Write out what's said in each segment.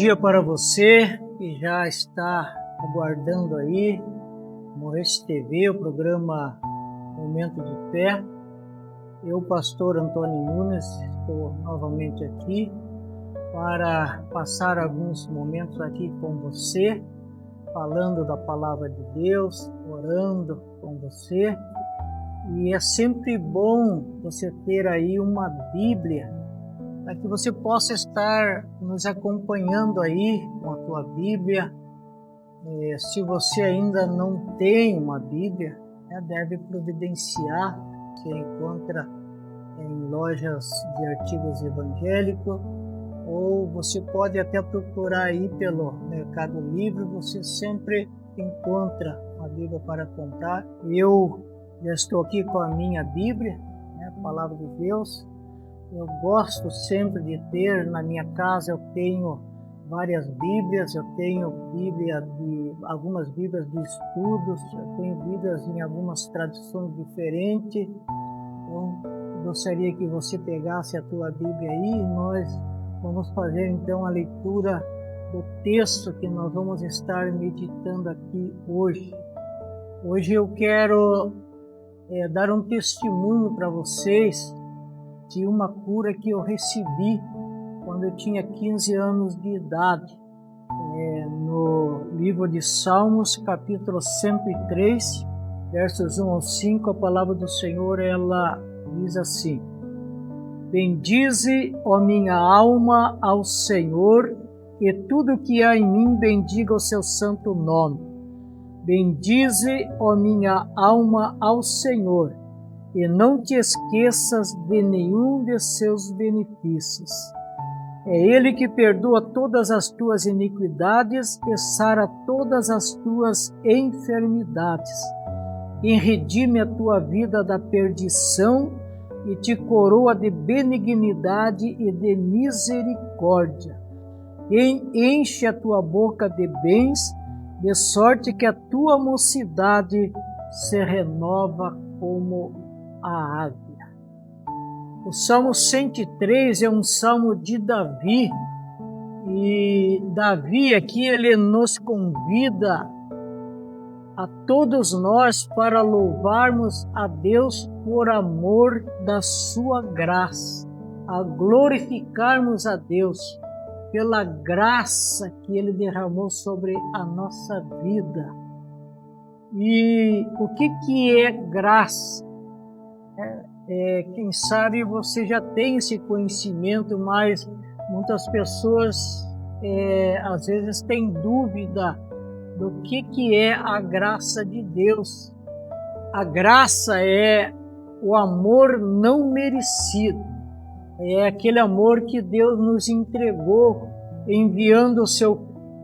dia para você que já está aguardando aí Moreste TV, o programa Momento de Fé. Eu, pastor Antônio Nunes, estou novamente aqui para passar alguns momentos aqui com você, falando da palavra de Deus, orando com você. E é sempre bom você ter aí uma Bíblia, para que você possa estar nos acompanhando aí com a tua Bíblia. Se você ainda não tem uma Bíblia, deve providenciar. Você encontra em lojas de artigos evangélicos, ou você pode até procurar aí pelo Mercado Livre, você sempre encontra uma Bíblia para comprar. Eu já estou aqui com a minha Bíblia, a Palavra de Deus. Eu gosto sempre de ter na minha casa, eu tenho várias Bíblias, eu tenho algumas Bíblias de estudos, eu tenho Bíblias em algumas traduções diferentes. Então, gostaria que você pegasse a tua Bíblia aí e nós vamos fazer então a leitura do texto que nós vamos estar meditando aqui hoje. Hoje eu quero dar um testemunho para vocês de uma cura que eu recebi quando eu tinha 15 anos de idade. No livro de Salmos, capítulo 103, versos 1 ao 5, a palavra do Senhor, ela diz assim: Bendize, ó minha alma, ao Senhor, e tudo que há em mim bendiga o seu santo nome. Bendize, ó minha alma, ao Senhor, e não te esqueças de nenhum de seus benefícios. É Ele que perdoa todas as tuas iniquidades e sara todas as tuas enfermidades, e redime a tua vida da perdição e te coroa de benignidade e de misericórdia. Quem enche a tua boca de bens, de sorte que a tua mocidade se renova como a águia. O Salmo 103 é um salmo de Davi, e Davi aqui ele nos convida a todos nós para louvarmos a Deus por amor da sua graça, a glorificarmos a Deus pela graça que Ele derramou sobre a nossa vida. E o que é graça? Quem sabe você já tem esse conhecimento, mas muitas pessoas às vezes têm dúvida do que é a graça de Deus. A graça é o amor não merecido. É aquele amor que Deus nos entregou, enviando o seu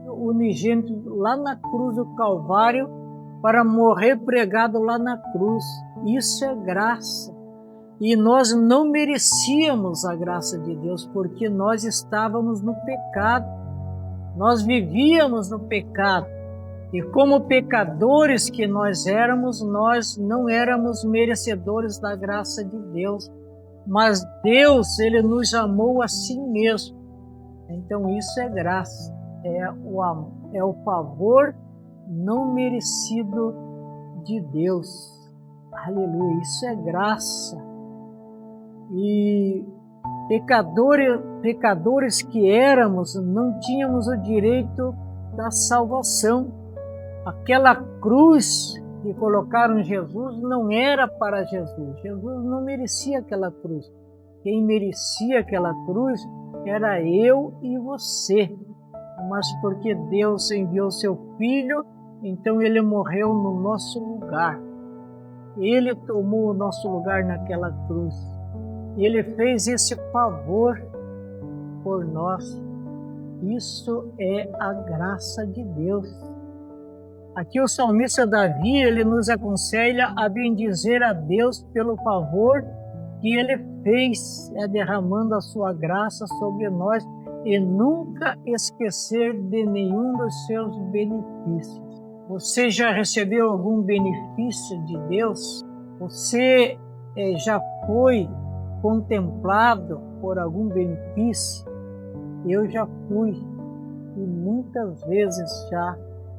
unigênito lá na cruz do Calvário para morrer pregado lá na cruz. Isso é graça. E nós não merecíamos a graça de Deus, porque nós estávamos no pecado. Nós vivíamos no pecado. E como pecadores que nós não éramos merecedores da graça de Deus. Mas Deus, Ele nos amou a si mesmo. Então isso é graça. É o favor não merecido de Deus. Aleluia, isso é graça. E pecadores que éramos, não tínhamos o direito da salvação. Aquela cruz que colocaram em Jesus não era para Jesus. Jesus não merecia aquela cruz. Quem merecia aquela cruz era eu e você. Mas porque Deus enviou seu Filho, então Ele morreu no nosso lugar. Ele tomou o nosso lugar naquela cruz. Ele fez esse favor por nós. Isso é a graça de Deus. Aqui o salmista Davi, ele nos aconselha a bendizer a Deus pelo favor que Ele fez, derramando a sua graça sobre nós e nunca esquecer de nenhum dos seus benefícios. Você já recebeu algum benefício de Deus? Você já foi contemplado por algum benefício? Eu já fui. muitas vezes já,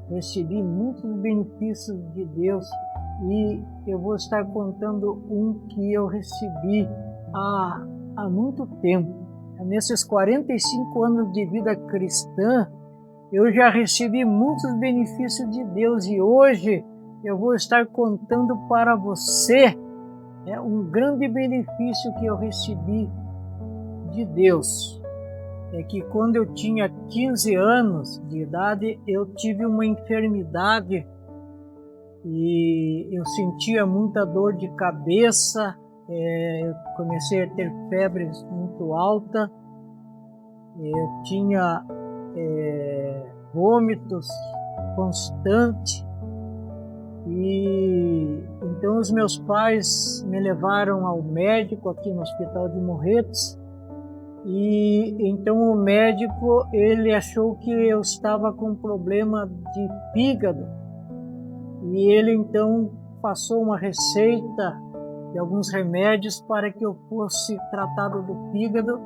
recebi muitos benefícios de Deus e eu vou estar contando um que eu recebi há muito tempo. Nesses 45 anos de vida cristã, eu já recebi muitos benefícios de Deus e hoje eu vou estar contando para você um grande benefício que eu recebi de Deus. É que quando eu tinha 15 anos de idade, eu tive uma enfermidade e eu sentia muita dor de cabeça, eu comecei a ter febre muito alta, eu tinha vômitos constantes e então os meus pais me levaram ao médico aqui no Hospital de Morretes. E então o médico, ele achou que eu estava com problema de fígado e ele então passou uma receita de alguns remédios para que eu fosse tratado do fígado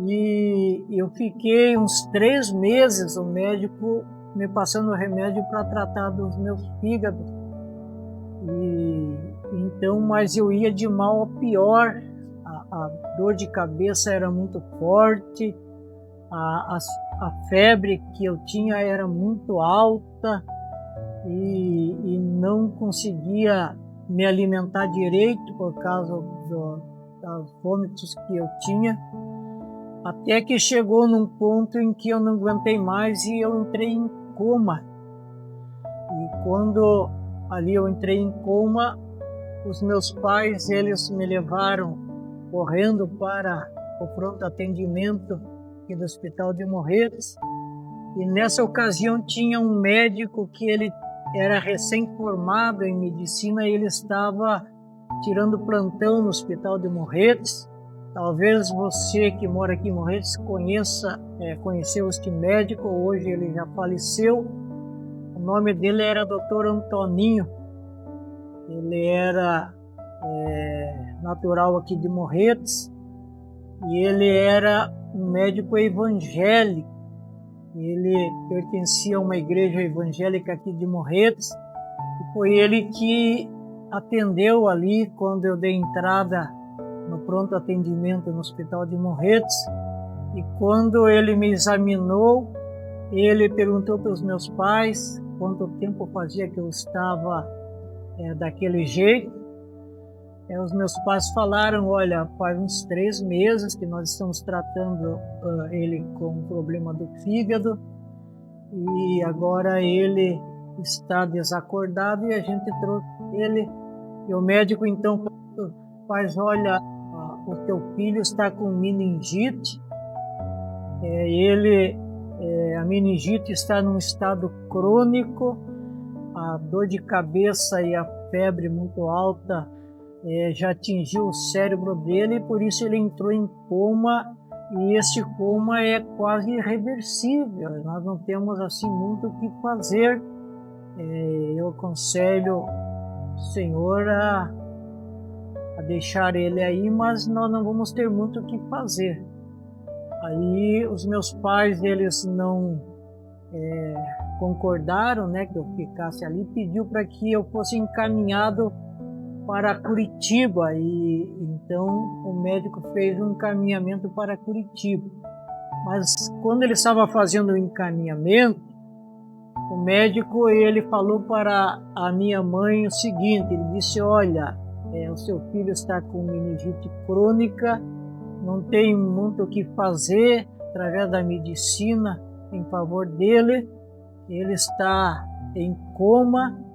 e eu fiquei uns 3 meses, o médico me passando remédio para tratar dos meus fígados e então, mas eu ia de mal a pior. A dor de cabeça era muito forte, a febre que eu tinha era muito alta e não conseguia me alimentar direito por causa dos vômitos que eu tinha, até que chegou num ponto em que eu não aguentei mais e eu entrei em coma. E quando ali eu entrei em coma, os meus pais, eles me levaram correndo para o pronto atendimento aqui do Hospital de Morretes. E nessa ocasião tinha um médico que ele era recém-formado em medicina e ele estava tirando plantão no Hospital de Morretes. Talvez você que mora aqui em Morretes conheceu este médico, hoje ele já faleceu. O nome dele era Dr. Antoninho. Ele era natural aqui de Morretes e ele era um médico evangélico. Ele pertencia a uma igreja evangélica aqui de Morretes e foi ele que atendeu ali quando eu dei entrada no pronto atendimento no Hospital de Morretes. E quando ele me examinou, ele perguntou para os meus pais quanto tempo fazia que eu estava daquele jeito. Os meus pais falaram, olha, faz uns 3 meses que nós estamos tratando ele com um problema do fígado e agora ele está desacordado e a gente trouxe ele. E o médico então faz, olha, o teu filho está com meningite, a meningite está num estado crônico, a dor de cabeça e a febre muito alta já atingiu o cérebro dele, por isso ele entrou em coma e esse coma é quase irreversível. Nós não temos assim muito o que fazer. Eu aconselho o Senhor a deixar ele aí, mas nós não vamos ter muito o que fazer. Aí os meus pais, eles não concordaram, que eu ficasse ali, pediu para que eu fosse encaminhado para Curitiba e então o médico fez um encaminhamento para Curitiba. Mas quando ele estava fazendo o encaminhamento, o médico ele falou para a minha mãe o seguinte, ele disse, olha, o seu filho está com meningite crônica, não tem muito o que fazer através da medicina em favor dele, ele está em coma.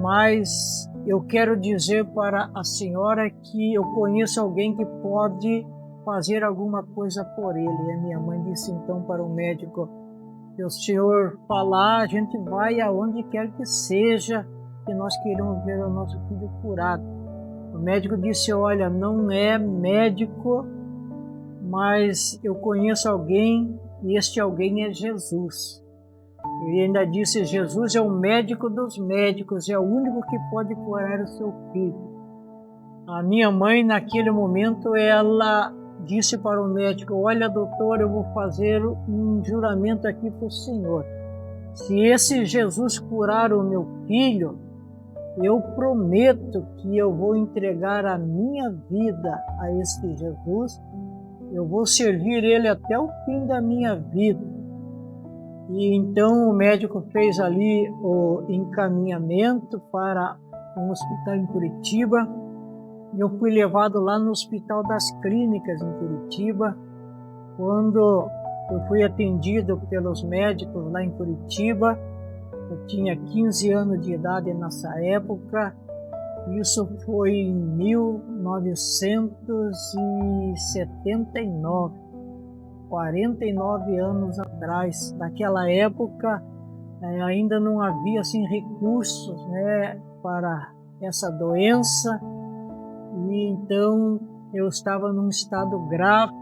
Mas eu quero dizer para a senhora que eu conheço alguém que pode fazer alguma coisa por ele. E a minha mãe disse então para o médico, se o senhor falar, a gente vai aonde quer que seja, que nós queremos ver o nosso filho curado. O médico disse, olha, não é médico, mas eu conheço alguém e este alguém é Jesus. Ele ainda disse, Jesus é o médico dos médicos, é o único que pode curar o seu filho. A minha mãe, naquele momento, ela disse para o médico: olha, doutor, eu vou fazer um juramento aqui para o senhor. Se esse Jesus curar o meu filho, eu prometo que eu vou entregar a minha vida a este Jesus. Eu vou servir ele até o fim da minha vida. E então o médico fez ali o encaminhamento para um hospital em Curitiba. Eu fui levado lá no Hospital das Clínicas em Curitiba. Quando eu fui atendido pelos médicos lá em Curitiba, eu tinha 15 anos de idade nessa época. Isso foi em 1979, 49 anos atrás. Naquela época ainda não havia assim, recursos, né, para essa doença. E então eu estava num estado grave.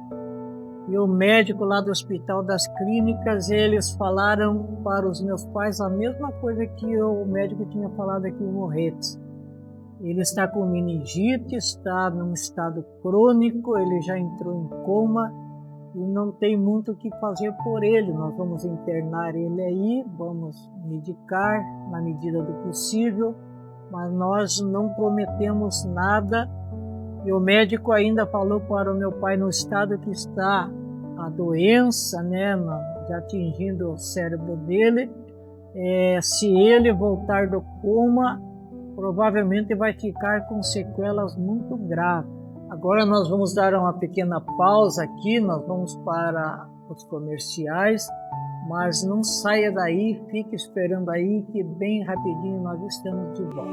E o médico lá do Hospital das Clínicas, eles falaram para os meus pais a mesma coisa que o médico tinha falado aqui em Morretes. Ele está com meningite, está num estado crônico, ele já entrou em coma e não tem muito o que fazer por ele. Nós vamos internar ele aí, vamos medicar na medida do possível, mas nós não prometemos nada. E o médico ainda falou para o meu pai, no estado que está a doença, né, já atingindo o cérebro dele, se ele voltar do coma, provavelmente vai ficar com sequelas muito graves. Agora nós vamos dar uma pequena pausa aqui, nós vamos para os comerciais, mas não saia daí, fique esperando aí que bem rapidinho nós estamos de volta.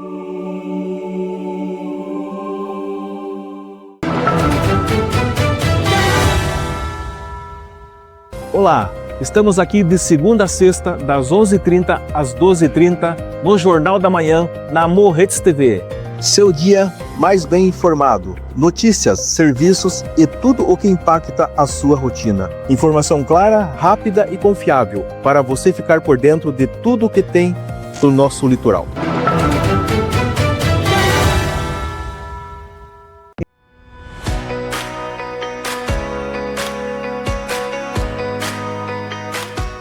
Olá, estamos aqui de segunda a sexta, das 11h30 às 12h30, no Jornal da Manhã, na Morretes TV. Seu dia mais bem informado. Notícias, serviços e tudo o que impacta a sua rotina. Informação clara, rápida e confiável, para você ficar por dentro de tudo o que tem no nosso litoral.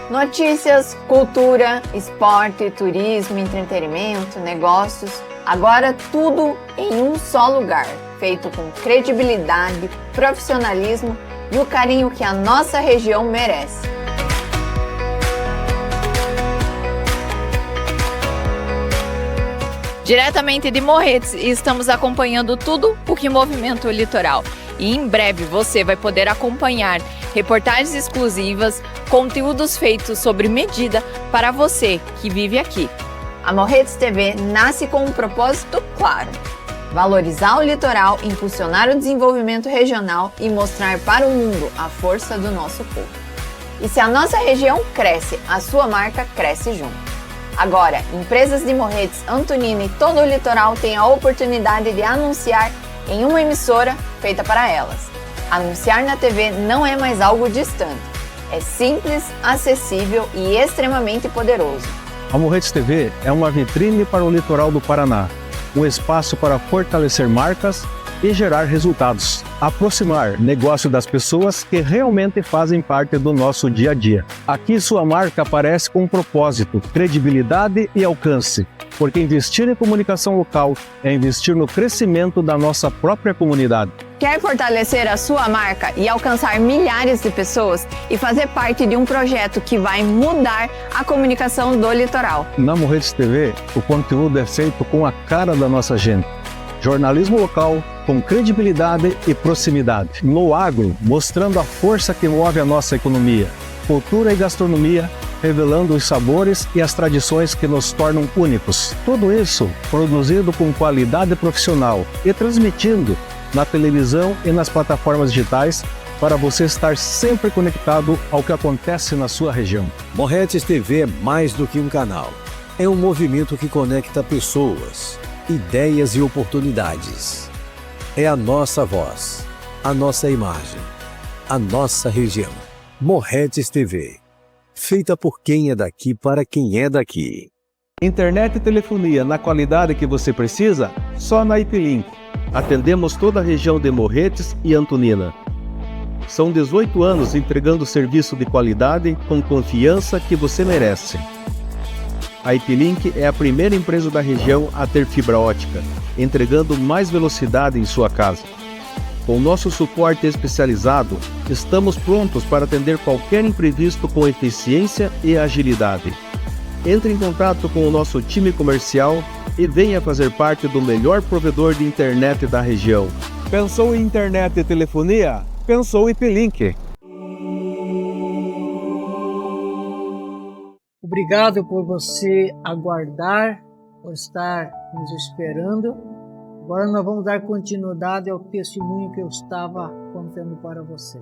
Notícias, cultura, esporte, turismo, entretenimento, negócios. Agora tudo em um só lugar, feito com credibilidade, profissionalismo e o carinho que a nossa região merece. Diretamente de Morretes, estamos acompanhando tudo o que movimenta o litoral. E em breve você vai poder acompanhar reportagens exclusivas, conteúdos feitos sob medida para você que vive aqui. A Morretes TV nasce com um propósito claro: valorizar o litoral, impulsionar o desenvolvimento regional e mostrar para o mundo a força do nosso povo. E se a nossa região cresce, a sua marca cresce junto. Agora, empresas de Morretes, Antonina e todo o litoral têm a oportunidade de anunciar em uma emissora feita para elas. Anunciar na TV não é mais algo distante. É simples, acessível e extremamente poderoso. A Morretes TV é uma vitrine para o litoral do Paraná, um espaço para fortalecer marcas e gerar resultados, aproximar negócio das pessoas que realmente fazem parte do nosso dia a dia. Aqui sua marca aparece com um propósito, credibilidade e alcance, porque investir em comunicação local é investir no crescimento da nossa própria comunidade. Quer fortalecer a sua marca e alcançar milhares de pessoas e fazer parte de um projeto que vai mudar a comunicação do litoral? Na Morretes TV, o conteúdo é feito com a cara da nossa gente. Jornalismo local, com credibilidade e proximidade. No agro, mostrando a força que move a nossa economia. Cultura e gastronomia, revelando os sabores e as tradições que nos tornam únicos. Tudo isso produzido com qualidade profissional e transmitindo na televisão e nas plataformas digitais para você estar sempre conectado ao que acontece na sua região. Morretes TV é mais do que um canal. É um movimento que conecta pessoas, ideias e oportunidades. É a nossa voz, a nossa imagem, a nossa região. Morretes TV. Feita por quem é daqui para quem é daqui. Internet e telefonia na qualidade que você precisa? Só na IP Link. Atendemos toda a região de Morretes e Antonina. São 18 anos entregando serviço de qualidade com confiança que você merece. A IP-Link é a primeira empresa da região a ter fibra ótica, entregando mais velocidade em sua casa. Com nosso suporte especializado, estamos prontos para atender qualquer imprevisto com eficiência e agilidade. Entre em contato com o nosso time comercial e venha fazer parte do melhor provedor de internet da região. Pensou em internet e telefonia? Pensou em IP-Link. Obrigado por você aguardar, por estar nos esperando. Agora nós vamos dar continuidade ao testemunho que eu estava contando para você.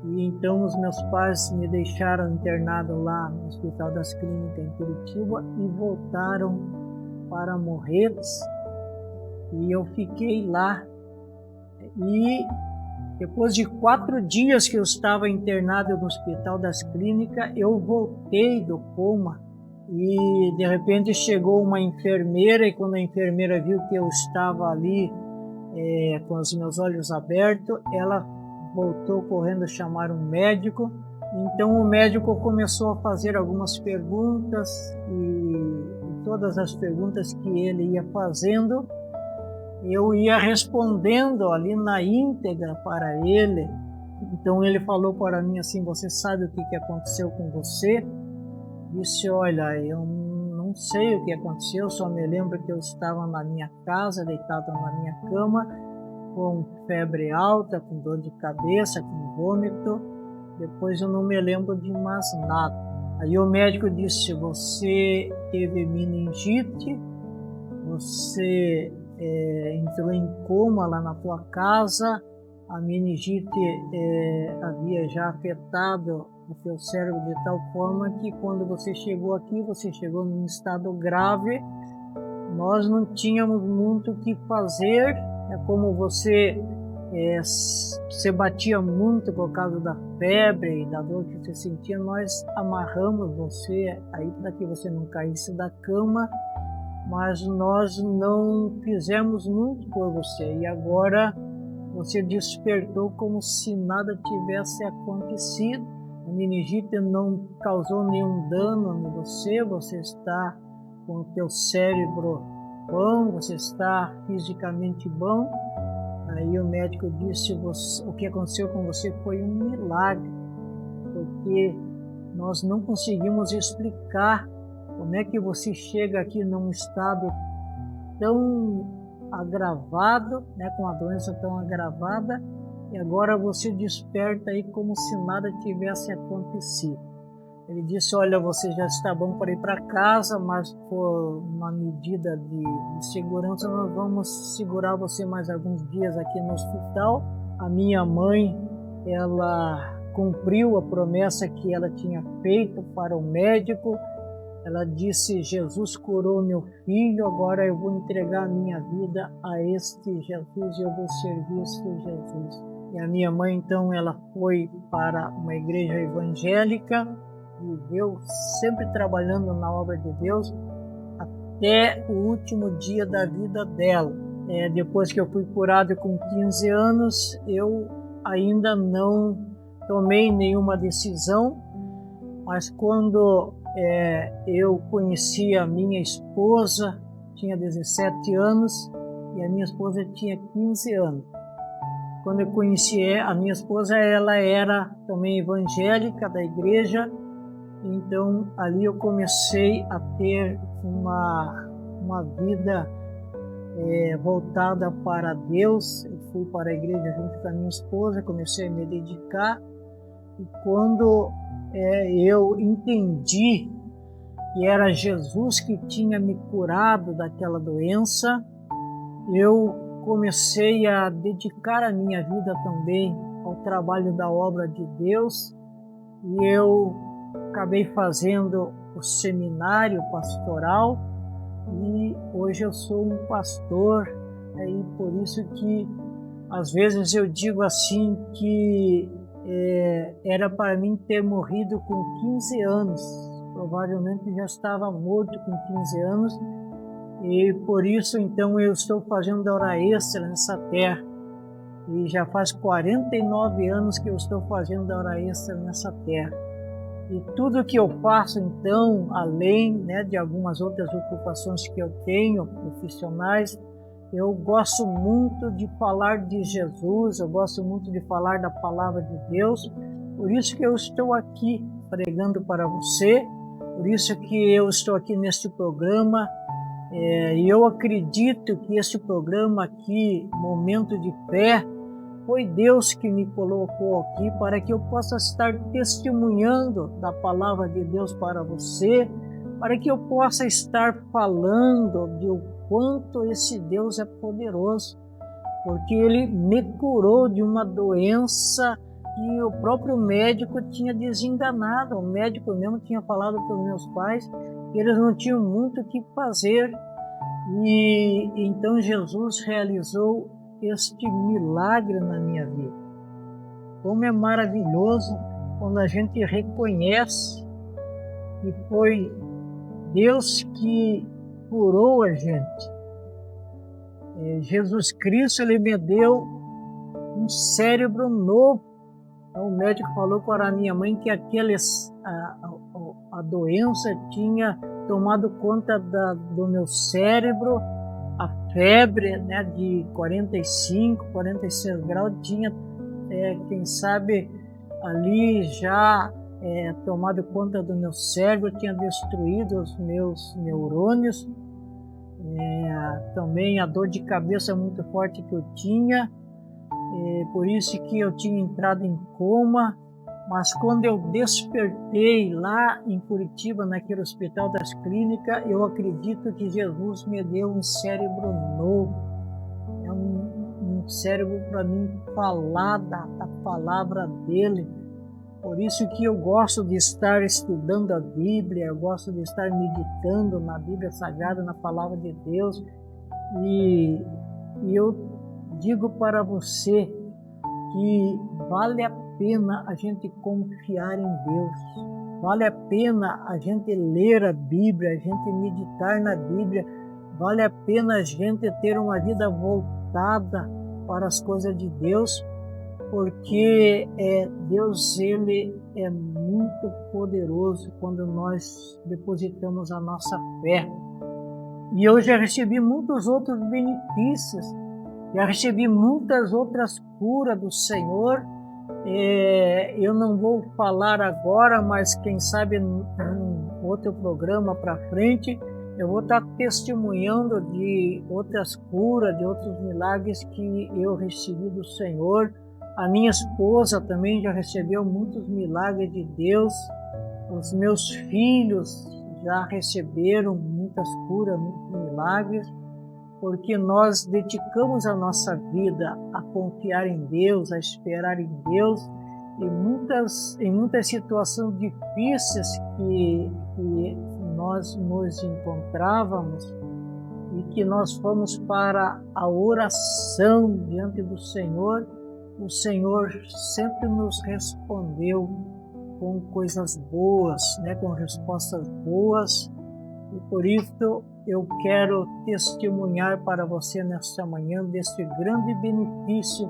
E então os meus pais me deixaram internado lá no Hospital das Clínicas em Curitiba e voltaram para Morretes. E eu fiquei lá. E depois de 4 dias que eu estava internado no Hospital das Clínicas, eu voltei do coma. E de repente chegou uma enfermeira, e quando a enfermeira viu que eu estava ali com os meus olhos abertos, ela voltou correndo chamar um médico. Então o médico começou a fazer algumas perguntas, e todas as perguntas que ele ia fazendo, eu ia respondendo ali na íntegra para ele. Então ele falou para mim assim: você sabe o que aconteceu com você? Disse: olha, eu não sei o que aconteceu, só me lembro que eu estava na minha casa, deitado na minha cama, com febre alta, com dor de cabeça, com vômito. Depois eu não me lembro de mais nada. Aí o médico disse: você teve meningite, você entrou em coma lá na tua casa, a meningite havia já afetado o teu cérebro de tal forma que quando você chegou aqui, você chegou num estado grave. Nós não tínhamos muito o que fazer. Como você batia muito por causa da febre e da dor que você sentia, nós amarramos você aí para que você não caísse da cama, mas nós não fizemos muito por você. E agora você despertou como se nada tivesse acontecido. A meningite não causou nenhum dano em você, você está com o teu cérebro bom, você está fisicamente bom. Aí o médico disse: o que aconteceu com você foi um milagre, porque nós não conseguimos explicar como é que você chega aqui num estado tão agravado, com a doença tão agravada, e agora você desperta aí como se nada tivesse acontecido. Ele disse: olha, você já está bom para ir para casa, mas por uma medida de segurança nós vamos segurar você mais alguns dias aqui no hospital. A minha mãe, ela cumpriu a promessa que ela tinha feito para o médico. Ela disse: Jesus curou meu filho, agora eu vou entregar a minha vida a este Jesus e eu vou servir este Jesus. E a minha mãe, então, ela foi para uma igreja evangélica, viveu sempre trabalhando na obra de Deus até o último dia da vida dela. Depois que eu fui curado com 15 anos, eu ainda não tomei nenhuma decisão, mas quando eu conheci a minha esposa, tinha 17 anos e a minha esposa tinha 15 anos. Quando eu conheci a minha esposa, ela era também evangélica da igreja, então ali eu comecei a ter uma vida voltada para Deus. Eu fui para a igreja junto com a minha esposa, comecei a me dedicar, e quando eu entendi que era Jesus que tinha me curado daquela doença, eu comecei a dedicar a minha vida também ao trabalho da obra de Deus, e eu acabei fazendo o seminário pastoral, e hoje eu sou um pastor, e por isso que às vezes eu digo assim que era para mim ter morrido com 15 anos, provavelmente já estava morto com 15 anos, e por isso então eu estou fazendo hora extra nessa terra. e já faz 49 anos que eu estou fazendo hora extra nessa terra. E tudo que eu faço, então, além, né, de algumas outras ocupações que eu tenho, profissionais, eu gosto muito de falar de Jesus, eu gosto muito de falar da palavra de Deus. Por isso que eu estou aqui pregando para você, por isso que eu estou aqui neste programa. E eu acredito que este programa aqui, Momento de Fé, foi Deus que me colocou aqui para que eu possa estar testemunhando da palavra de Deus para você, para que eu possa estar falando de o quanto esse Deus é poderoso, porque Ele me curou de uma doença que o próprio médico tinha desenganado. O médico mesmo tinha falado para os meus pais que eles não tinham muito o que fazer. E então Jesus realizou este milagre na minha vida. Como é maravilhoso quando a gente reconhece que foi Deus que curou a gente. Jesus Cristo, Ele me deu um cérebro novo. Então, o médico falou para a minha mãe que a doença tinha tomado conta do meu cérebro, a febre, né, de 45, 46 graus, tinha, quem sabe, ali já tomado conta do meu cérebro, tinha destruído os meus neurônios, também a dor de cabeça muito forte que eu tinha, por isso que eu tinha entrado em coma. Mas quando eu despertei lá em Curitiba, naquele hospital das clínicas, eu acredito que Jesus me deu um cérebro novo. É um cérebro para mim falar da palavra dele. Por isso que eu gosto de estar estudando a Bíblia, eu gosto de estar meditando na Bíblia Sagrada, na palavra de Deus. E eu digo para você que vale a pena a gente confiar em Deus, vale a pena a gente ler a Bíblia, a gente meditar na Bíblia, vale a pena a gente ter uma vida voltada para as coisas de Deus, porque Deus, Ele é muito poderoso quando nós depositamos a nossa fé. E eu já recebi muitos outros benefícios, já recebi muitas outras curas do Senhor. Eu não vou falar agora, mas quem sabe num outro programa para frente, eu vou estar testemunhando de outras curas, de outros milagres que eu recebi do Senhor. A minha esposa também já recebeu muitos milagres de Deus. Os meus filhos já receberam muitas curas, muitos milagres, porque nós dedicamos a nossa vida a confiar em Deus, a esperar em Deus, e em muitas situações difíceis que nós nos encontrávamos e que nós fomos para a oração diante do Senhor, o Senhor sempre nos respondeu com coisas boas, né, com respostas boas. E por isso eu quero testemunhar para você nesta manhã desse grande benefício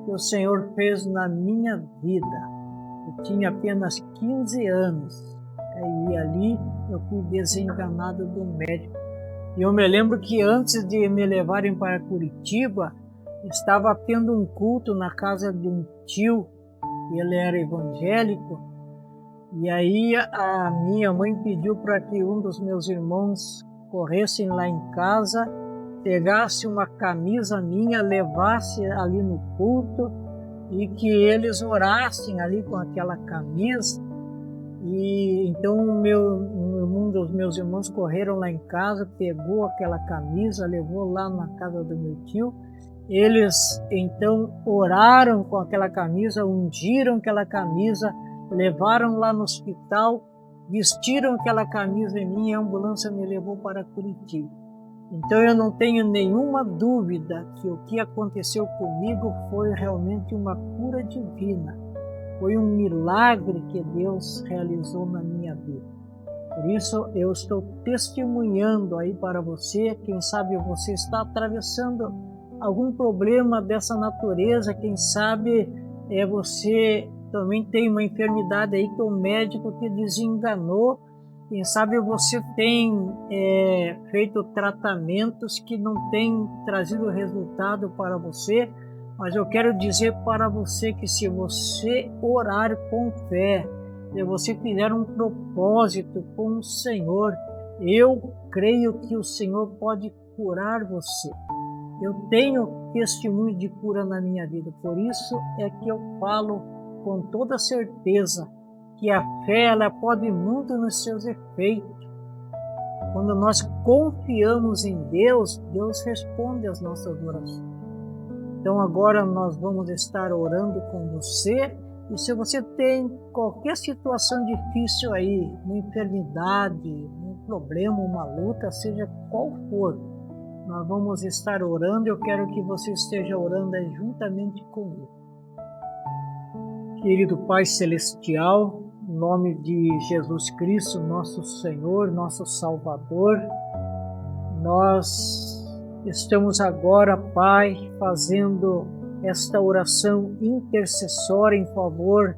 que o Senhor fez na minha vida. Eu tinha apenas 15 anos e ali eu fui desenganado do médico. E eu me lembro que antes de me levarem para Curitiba, estava tendo um culto na casa de um tio, ele era evangélico, e aí a minha mãe pediu para que um dos meus irmãos corressem lá em casa, pegasse uma camisa minha, levasse ali no culto e que eles orassem ali com aquela camisa. E então um dos meus irmãos correram lá em casa, pegou aquela camisa, levou lá na casa do meu tio. Eles então oraram com aquela camisa, ungiram aquela camisa, levaram lá no hospital, vestiram aquela camisa em mim e a ambulância me levou para Curitiba. Então eu não tenho nenhuma dúvida que o que aconteceu comigo foi realmente uma cura divina. Foi um milagre que Deus realizou na minha vida. Por isso eu estou testemunhando aí para você, quem sabe você está atravessando algum problema dessa natureza, quem sabe você também tem uma enfermidade aí que o médico te desenganou, quem sabe você tem feito tratamentos que não têm trazido resultado para você, mas eu quero dizer para você que se você orar com fé, se você fizer um propósito com o Senhor, eu creio que o Senhor pode curar você. Eu tenho testemunho de cura na minha vida, por isso é que eu falo com toda certeza que a fé ela pode muito nos seus efeitos. Quando nós confiamos em Deus, Deus responde às nossas orações. Então agora nós vamos estar orando com você, e se você tem qualquer situação difícil aí, uma enfermidade, um problema, uma luta, seja qual for, nós vamos estar orando. Eu quero que você esteja orando aí juntamente comigo. Querido Pai Celestial, em nome de Jesus Cristo, nosso Senhor, nosso Salvador, nós estamos agora, Pai, fazendo esta oração intercessória em favor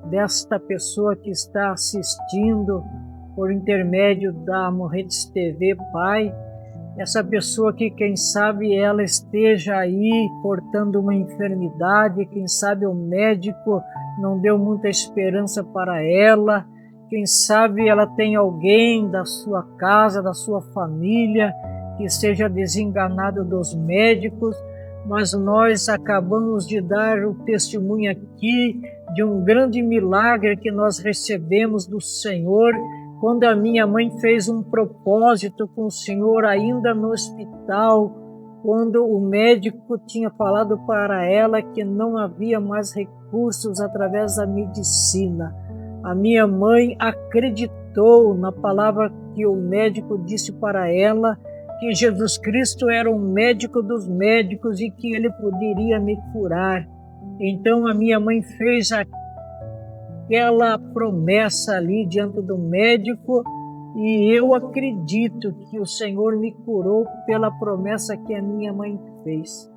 desta pessoa que está assistindo por intermédio da Morretes TV, Pai. Essa pessoa que, quem sabe, ela esteja aí portando uma enfermidade, quem sabe o médico não deu muita esperança para ela, quem sabe ela tem alguém da sua casa, da sua família, que seja desenganado dos médicos, mas nós acabamos de dar o testemunho aqui de um grande milagre que nós recebemos do Senhor, quando a minha mãe fez um propósito com o Senhor ainda no hospital, quando o médico tinha falado para ela que não havia mais recursos através da medicina. A minha mãe acreditou na palavra que o médico disse para ela, que Jesus Cristo era o médico dos médicos e que ele poderia me curar. Então a minha mãe fez aquela promessa ali diante do médico, e eu acredito que o Senhor me curou pela promessa que a minha mãe fez.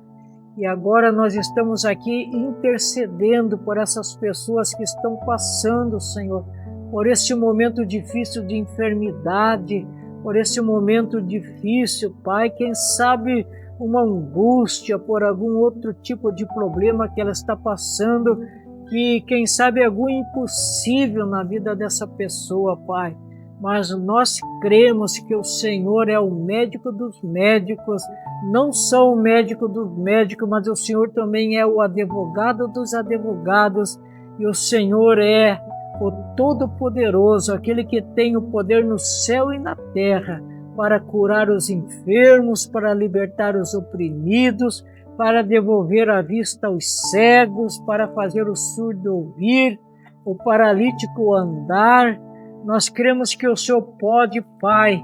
E agora nós estamos aqui intercedendo por essas pessoas que estão passando, Senhor, por esse momento difícil de enfermidade, por esse momento difícil, Pai, quem sabe uma angústia por algum outro tipo de problema que ela está passando, que quem sabe algo impossível na vida dessa pessoa, Pai. Mas nós cremos que o Senhor é o médico dos médicos, não só o médico dos médicos, mas o Senhor também é o advogado dos advogados, e o Senhor é o Todo-Poderoso, aquele que tem o poder no céu e na terra, para curar os enfermos, para libertar os oprimidos, para devolver a vista aos cegos, para fazer o surdo ouvir, o paralítico andar. Nós cremos que o Senhor pode, Pai,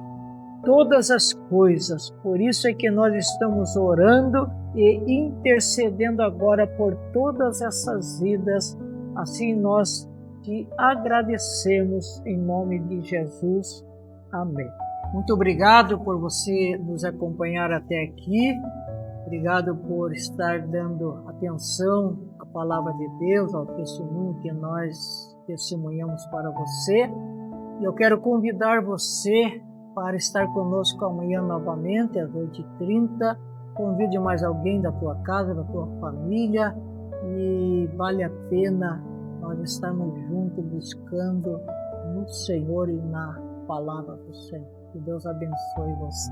todas as coisas. Por isso é que nós estamos orando e intercedendo agora por todas essas vidas. Assim nós te agradecemos em nome de Jesus. Amém. Muito obrigado por você nos acompanhar até aqui. Obrigado por estar dando atenção à palavra de Deus, ao testemunho que nós testemunhamos para você. E eu quero convidar você para estar conosco amanhã novamente, às 8h30. Convide mais alguém da tua casa, da tua família, e vale a pena nós estarmos juntos buscando no Senhor e na palavra do Senhor. Que Deus abençoe você.